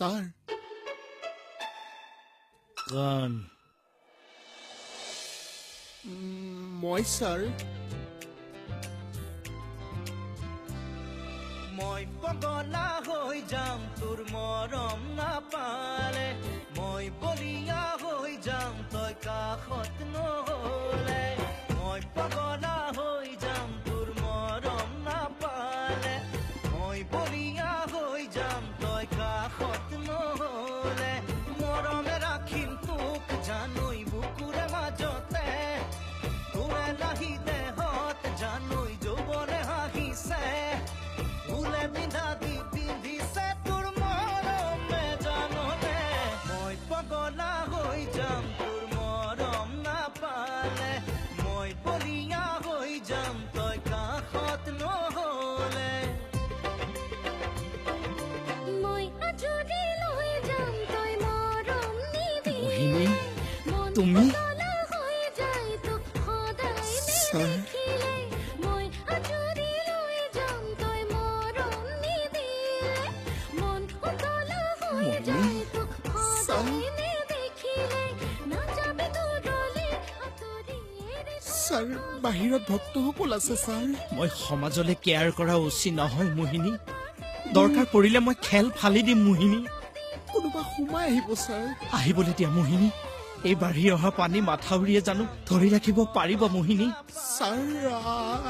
Sir কোন মই sir মই পগলা হৈ যাম তোৰ মৰম নাপালে মই বলিয়া হৈ যাম তই কাষত নহলে মই পগলা হৈ যাম তোৰ মৰম নাপালে মই বলিয়া হৈ যাম তই কাষত নহলে মৰমে ৰাখিম তোক জানৈ বুকুৰে মাজতে তোৰে লাহি দেহত জানৈ যৌৱনে হাঁহিছে ফুলে পিন্ধা দি পিন্ধিছে তোৰ মৰমে জাননে মই পগলা হৈ যাম তোৰ মৰম নাপালে মই বলিয়া হৈ যাম তই কাষত নহলে মই আজৰি লৈ যাম তই মৰম নিবি মোহিনী, মন তুমি? পগলা হৈ যায় তোক সদায় ছাৰ দেখিলে মই আজৰি লৈ যাম তই মৰম নিদিলে মন পগলা হৈ মোহিনী? যায় তোক ছাৰ সদায় নেদেখিলে নাযাবি দূৰলৈ আঁতৰি এৰি ছাৰ বাহিৰত ভক্তসকল আছে ছাৰ মই সমাজলৈ কেয়াৰ কৰা উচিত নহয় মোহিনী দৰকাৰ পৰিলে মই খেল ফালি দিম মোহিনী কোনোবা সোমাই আহিব ছাৰ আহিবলৈ দিয়া মোহিনী এই বাঢ়ি অহা পানী মাথাউৰিয়ে জানো ধৰি ৰাখিব পাৰিব মোহিনী ছাৰ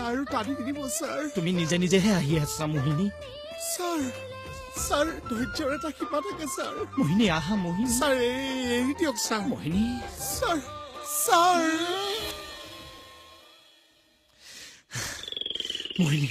আৰু টানি দিব ছাৰ তুমি নিজে নিজেহে আহি আছা মোহিনী ছাৰ ছাৰ ধৈৰ্যৰ এটা সীমা থাকে ছাৰ মোহিনী আহা মোহিনী ছাৰ এৰি দিয়ক ছাৰ মোহিনী ছাৰ ছাৰ মোহিনী